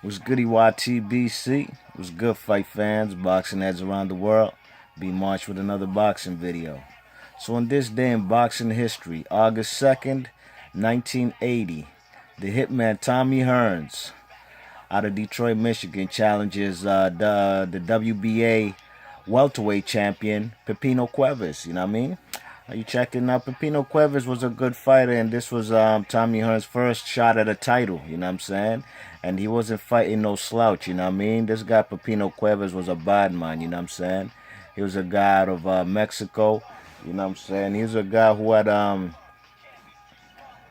What's goody YTBC? What's good, fight fans, boxing heads around the world? Be March with another boxing video. So on this day in boxing history, August 2nd, 1980, the hitman Tommy Hearns out of Detroit, Michigan challenges the WBA Welterweight champion Pipino Cuevas. You know what I mean? Are you checking out? Pipino Cuevas was a good fighter, and this was Tommy Hearns' first shot at a title, you know what I'm saying? And he wasn't fighting no slouch, you know what I mean? This guy, Pipino Cuevas, was a bad man, you know what I'm saying? He was a guy out of Mexico, you know what I'm saying? He was a guy who had,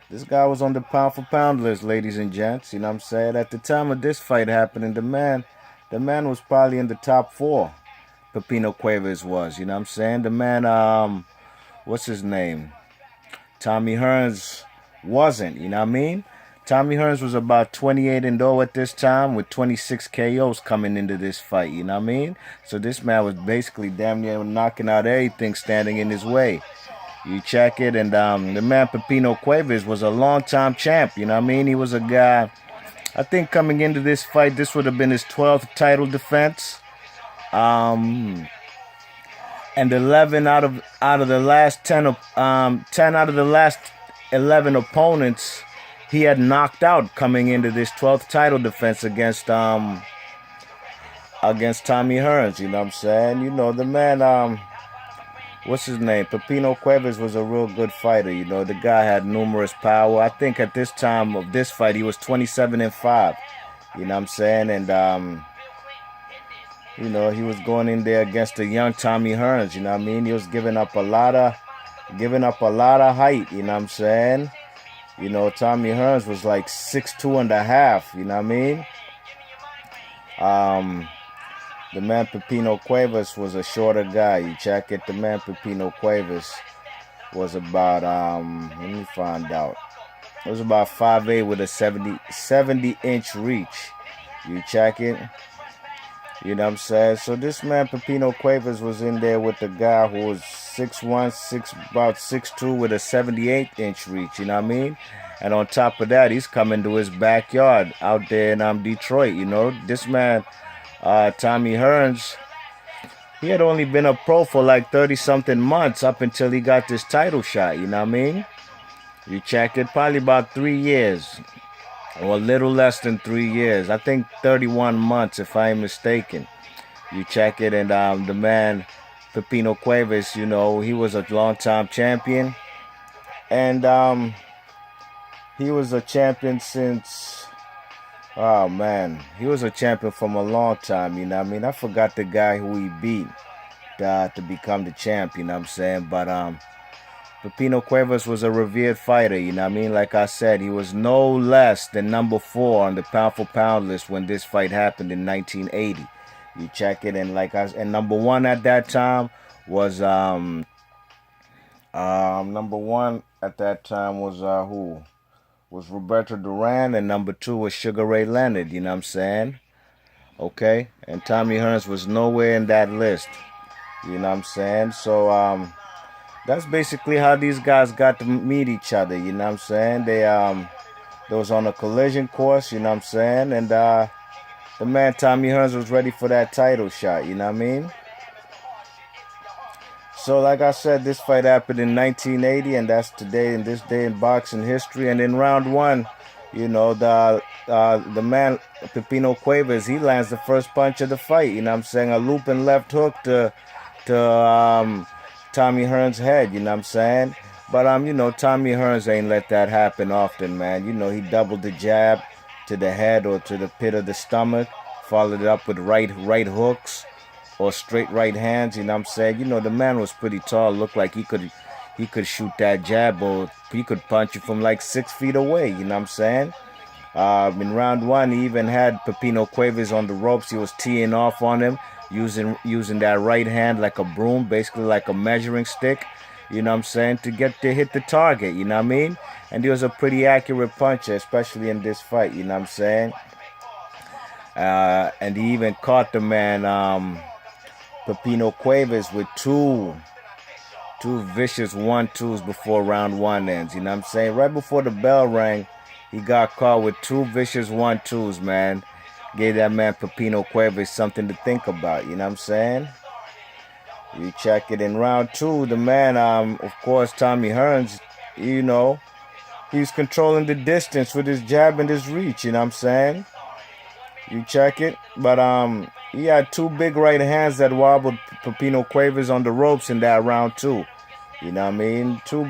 this guy was on the pound-for-pound list, ladies and gents, you know what I'm saying? At the time of this fight happening, the man was probably in the top 4, Pipino Cuevas was, you know what I'm saying? The man, what's his name? Tommy Hearns wasn't, you know what I mean? Tommy Hearns was about 28-0 at this time with 26 KOs coming into this fight, you know what I mean? So this man was basically damn near knocking out everything standing in his way. You check it, and the man Pipino Cuevas was a long-time champ, you know what I mean? He was a guy, I think coming into this fight, this would have been his 12th title defense. And 11 out of the last 10 out of the last 11 opponents he had knocked out coming into this 12th title defense against Tommy Hearns, you know what I'm saying? You know, the man, what's his name? Pipino Cuevas was a real good fighter, you know. The guy had numerous power. I think at this time of this fight he was 27-5, you know what I'm saying? And you know, he was going in there against the young Tommy Hearns, you know what I mean? He was giving up a lot of height, you know what I'm saying? You know, Tommy Hearns was like 6'2.5", you know what I mean? The man Pipino Cuevas was a shorter guy. You check it, the man Pipino Cuevas was about, let me find out. It was about 5'8" with a 70-inch reach. You check it. You know what I'm saying? So this man, Pipino Cuevas, was in there with the guy who was 6'1", about 6'2", with a 78-inch reach, you know what I mean? And on top of that, he's coming to his backyard out there in Detroit, you know? This man, Tommy Hearns, he had only been a pro for like 30-something months up until he got this title shot, you know what I mean? You check it, probably about 3 years. Or a little less than 3 years. I think 31 months, if I'm mistaken. You check it, and the man, Pipino Cuevas, you know, he was a long-time champion. And he was a champion since, oh, man. He was a champion from a long time, you know what I mean? I forgot the guy who he beat to become the champ, you know what I'm saying? But Pipino Cuevas was a revered fighter, you know what I mean? Like I said, he was no less than number 4 on the pound-for-pound list when this fight happened in 1980. You check it, and number 1 at that time was number 1 at that time was who? Was Roberto Duran, and number 2 was Sugar Ray Leonard, you know what I'm saying? Okay, and Tommy Hearns was nowhere in that list, you know what I'm saying? So that's basically how these guys got to meet each other, you know what I'm saying? They was on a collision course, you know what I'm saying? And the man Tommy Hearns was ready for that title shot, you know what I mean? So like I said, this fight happened in 1980, and that's today, in this day in boxing history. And in round 1, you know, the man Pipino Cuevas, he lands the first punch of the fight, you know what I'm saying? A looping left hook to Tommy Hearns' head, you know what I'm saying? But, you know, Tommy Hearns ain't let that happen often, man. You know, he doubled the jab to the head or to the pit of the stomach, followed it up with right hooks or straight right hands, you know what I'm saying? You know, the man was pretty tall, looked like he could shoot that jab, or he could punch you from like 6 feet away, you know what I'm saying? In round 1, he even had Pipino Cuevas on the ropes. He was teeing off on him, using that right hand like a broom, basically like a measuring stick, you know what I'm saying, to hit the target, you know what I mean? And he was a pretty accurate puncher, especially in this fight, you know what I'm saying? And he even caught the man, Pipino Cuevas, with two vicious 1-2s before round 1 ends, you know what I'm saying? Right before the bell rang, he got caught with 2 vicious 1-2s, man. gave that man Pipino Cuevas something to think about. You know what I'm saying? You check it in round 2. The man, of course, Tommy Hearns, you know, he's controlling the distance with his jab and his reach. You know what I'm saying? You check it, but he had 2 big right hands that wobbled Pipino Cuevas on the ropes in that round 2. You know what I mean? Two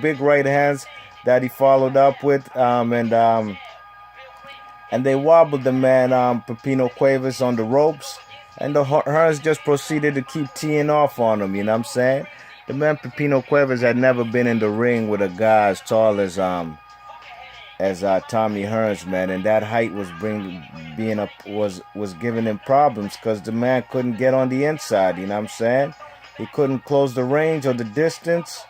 big right hands that he followed up with, and they wobbled the man Pipino Cuevas on the ropes, and the Hearns just proceeded to keep teeing off on him. You know what I'm saying? The man Pipino Cuevas had never been in the ring with a guy as tall as Tommy Hearns, man, and that height was was giving him problems because the man couldn't get on the inside. You know what I'm saying? He couldn't close the range or the distance.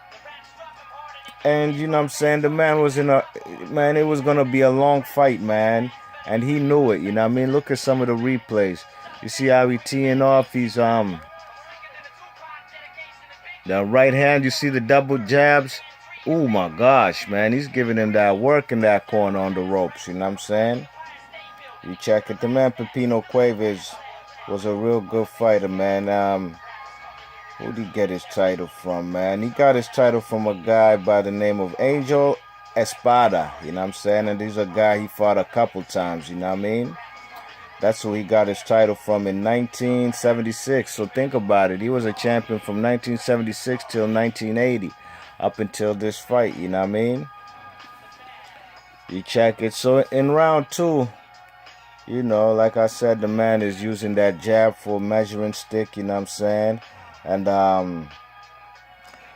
And, you know what I'm saying, the man was it was going to be a long fight, man. And he knew it, you know what I mean? Look at some of the replays. You see how he teeing off? He's, the right hand, you see the double jabs? Oh, my gosh, man. He's giving him that work in that corner on the ropes, you know what I'm saying? You check it. The man Pipino Cuevas was a real good fighter, man. Who did he get his title from, man? He got his title from a guy by the name of Angel Espada, you know what I'm saying? And he's a guy he fought a couple times, you know what I mean? That's who he got his title from in 1976. So think about it. He was a champion from 1976 till 1980, up until this fight, you know what I mean? You check it. So in round 2, you know, like I said, the man is using that jab for a measuring stick, you know what I'm saying? And,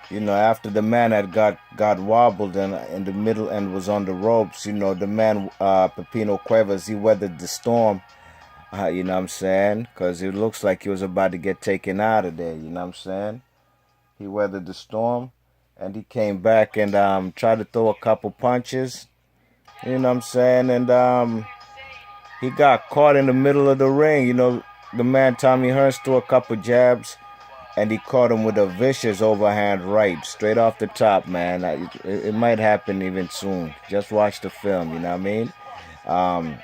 you know, after the man had got wobbled in the middle and was on the ropes, you know, the man, Pipino Cuevas, he weathered the storm, you know what I'm saying? Because it looks like he was about to get taken out of there, you know what I'm saying? He weathered the storm, and he came back and tried to throw a couple punches, you know what I'm saying? And he got caught in the middle of the ring, you know. The man, Tommy Hearns, threw a couple jabs, and he caught him with a vicious overhand right, straight off the top, man. It might happen even soon. Just watch the film, you know what I mean?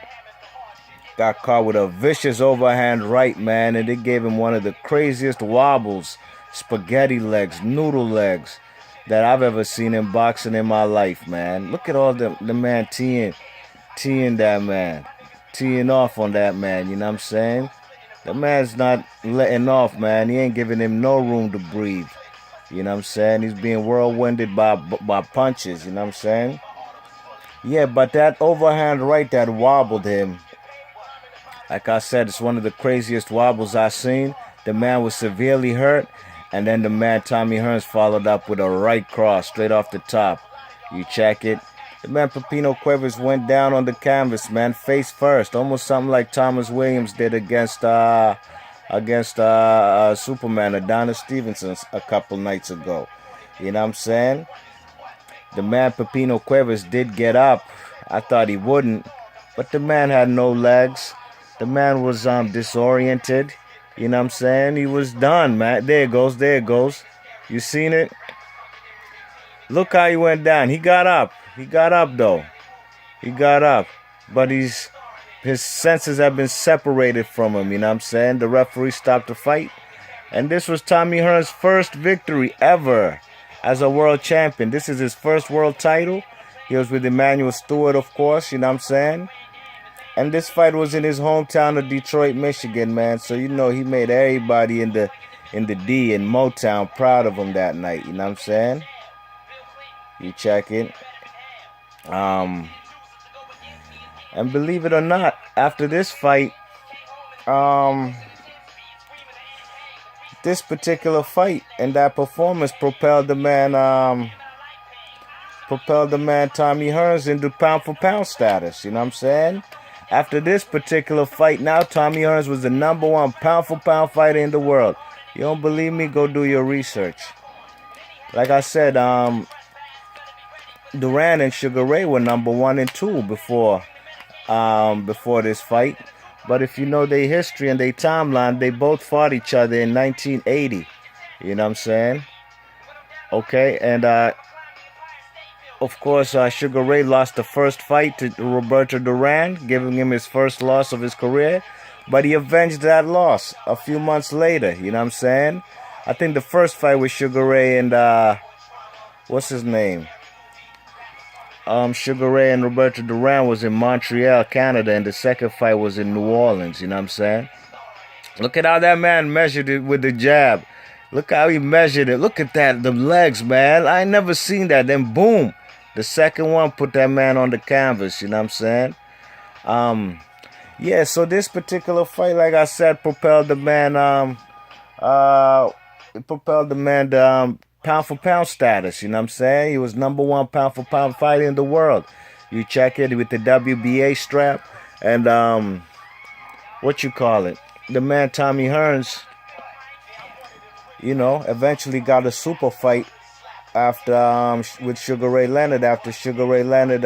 Got caught with a vicious overhand right, man, and it gave him one of the craziest wobbles, spaghetti legs, noodle legs that I've ever seen in boxing in my life, man. Look at all the man teeing that man, teeing off on that man, you know what I'm saying? The man's not letting off, man. He ain't giving him no room to breathe. You know what I'm saying? He's being whirlwinded by punches, you know what I'm saying? Yeah, but that overhand right that wobbled him, like I said, it's one of the craziest wobbles I've seen. The man was severely hurt, and then the man, Tommy Hearns, followed up with a right cross straight off the top. You check it. The man Pipino Cuevas went down on the canvas, man, face first, almost something like Thomas Williams did against Superman, Adonis Stevenson, a couple nights ago. You know what I'm saying? The man Pipino Cuevas did get up. I thought he wouldn't, but the man had no legs. The man was disoriented. You know what I'm saying? He was done, man. There it goes. You seen it? Look how he went down. He got up. He got up, though. He got up. But his senses have been separated from him, you know what I'm saying? The referee stopped the fight. And this was Tommy Hearns' first victory ever as a world champion. This is his first world title. He was with Emmanuel Stewart, of course, you know what I'm saying? And this fight was in his hometown of Detroit, Michigan, man. So, you know, he made everybody in the D in Motown proud of him that night, you know what I'm saying? You check it. And believe it or not, after this fight, this particular fight and that performance propelled the man Tommy Hearns into pound for pound status, you know what I'm saying? After this particular fight, now Tommy Hearns was the #1 pound for pound fighter in the world. You don't believe me? Go do your research. Like I said, Duran and Sugar Ray were #1 and 2 before this fight. But if you know their history and their timeline, they both fought each other in 1980. You know what I'm saying? Okay, and of course, Sugar Ray lost the first fight to Roberto Duran, giving him his first loss of his career. But he avenged that loss a few months later, you know what I'm saying? I think the first fight with Sugar Ray and, what's his name? Sugar Ray and Roberto Duran was in Montreal, Canada, and the second fight was in New Orleans, you know what I'm saying? Look at how that man measured it with the jab. Look how he measured it. Look at that, the legs, man. I ain't never seen that. Then boom, the second one put that man on the canvas, you know what I'm saying? Yeah, so this particular fight, like I said, propelled the man, to pound for pound status, you know what I'm saying? He was #1 pound for pound fighter in the world. You check it with the WBA strap and what you call it? The man Tommy Hearns, you know, eventually got a super fight after with Sugar Ray Leonard after Sugar Ray Leonard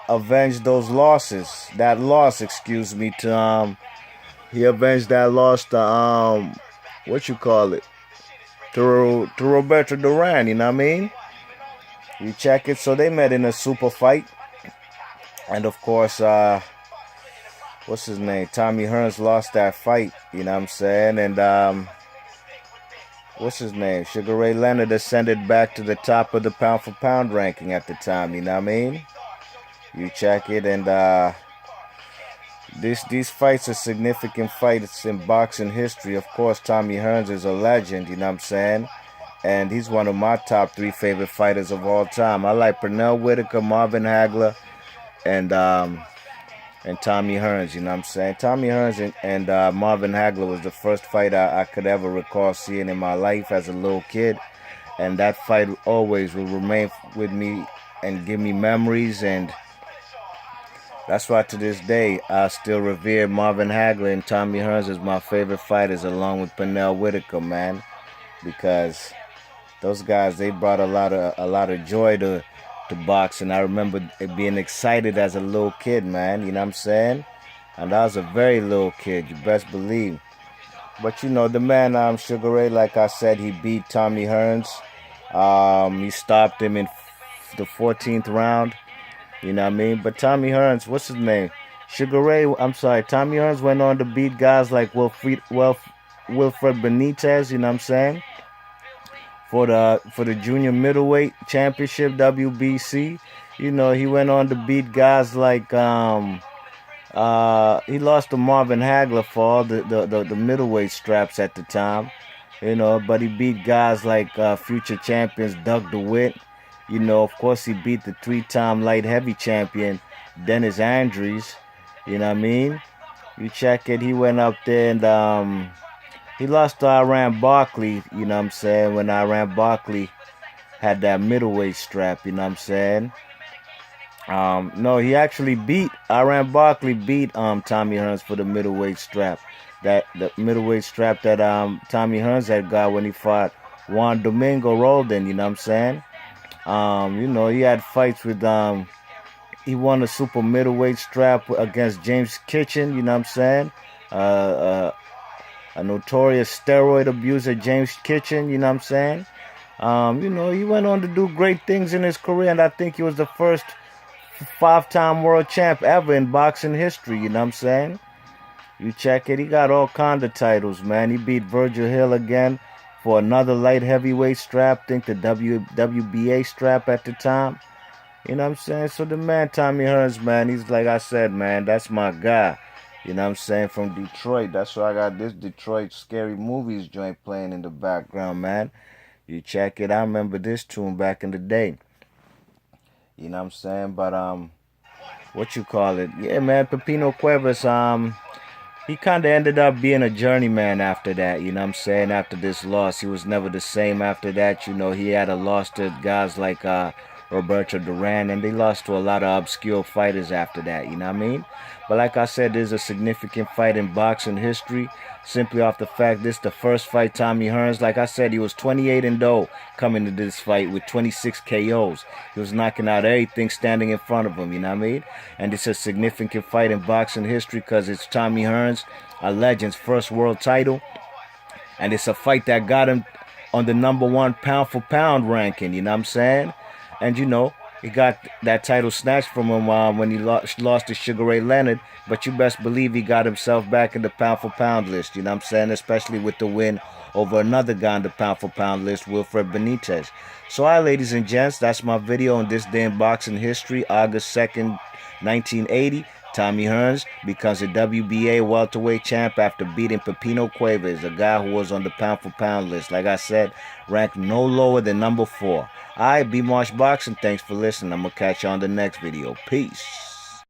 avenged those losses. That loss, excuse me, to he avenged that loss to what you call it? To Roberto Duran, you know what I mean? You check it. So they met in a super fight. And of course, what's his name? Tommy Hearns lost that fight, you know what I'm saying? And what's his name? Sugar Ray Leonard ascended back to the top of the pound for pound ranking at the time, you know what I mean? You check it, and these fights are significant fights in boxing history. Of course, Tommy Hearns is a legend, you know what I'm saying? And he's one of my top 3 favorite fighters of all time. I like Pernell Whitaker, Marvin Hagler, and Tommy Hearns, you know what I'm saying? Tommy Hearns and Marvin Hagler was the first fight I could ever recall seeing in my life as a little kid. And that fight always will remain with me and give me memories, and that's why to this day I still revere Marvin Hagler and Tommy Hearns as my favorite fighters, along with Pernell Whitaker, man, because those guys, they brought a lot of joy to boxing. I remember being excited as a little kid, man, you know what I'm saying? And I was a very little kid, you best believe. But you know, the man Sugar Ray, like I said, he beat Tommy Hearns. He stopped him in the 14th round. You know what I mean? But Tommy Hearns, what's his name? Tommy Hearns went on to beat guys like Wilfred Benitez, you know what I'm saying? For the junior middleweight championship, WBC. You know, he went on to beat guys like he lost to Marvin Hagler for all the middleweight straps at the time. You know, but he beat guys like future champions Doug DeWitt. You know, of course, he beat the 3-time light heavy champion, Dennis Andrews. You know what I mean? You check it. He went up there and he lost to Iran Barkley, you know what I'm saying, when Iran Barkley had that middleweight strap, you know what I'm saying? No, he actually Iran Barkley beat Tommy Hearns for the middleweight strap. The middleweight strap that Tommy Hearns had got when he fought Juan Domingo Roldan, you know what I'm saying? You know, he had fights with he won a super middleweight strap against James Kitchen, you know what I'm saying? A notorious steroid abuser, James Kitchen, you know what I'm saying? You know, he went on to do great things in his career, and I think he was the first 5-time world champ ever in boxing history, you know what I'm saying? You check it, he got all kinds of titles, man. He beat Virgil Hill again for another light heavyweight strap, I think the WBA strap at the time. You know what I'm saying? So the man, Tommy Hearns, man, he's like I said, man, that's my guy. You know what I'm saying? From Detroit. That's why I got this Detroit Scary Movies joint playing in the background, man. You check it. I remember this tune back in the day. You know what I'm saying? But, what you call it? Yeah, man, Pipino Cuevas, he kind of ended up being a journeyman after that, you know what I'm saying? After this loss, he was never the same after that. You know, he had a loss to guys like Roberto Duran, and they lost to a lot of obscure fighters after that, you know what I mean? But like I said, there's a significant fight in boxing history, simply off the fact this is the first fight Tommy Hearns, like I said, he was 28-0 coming to this fight with 26 KOs. He was knocking out everything standing in front of him, you know what I mean? And it's a significant fight in boxing history because it's Tommy Hearns, a legend's first world title, and it's a fight that got him on the #1 pound-for-pound ranking, you know what I'm saying? And you know, he got that title snatched from him when he lost to Sugar Ray Leonard. But you best believe he got himself back in the pound for pound list. You know what I'm saying? Especially with the win over another guy on the pound for pound list, Wilfred Benitez. So, all right, ladies and gents, that's my video on this day in boxing history, August 2nd, 1980. Tommy Hearns becomes a WBA welterweight champ after beating Pipino Cuevas, a guy who was on the pound for pound list. Like I said, ranked no lower than number 4. Alright, B Marsh Boxing, thanks for listening. I'm going to catch you on the next video. Peace.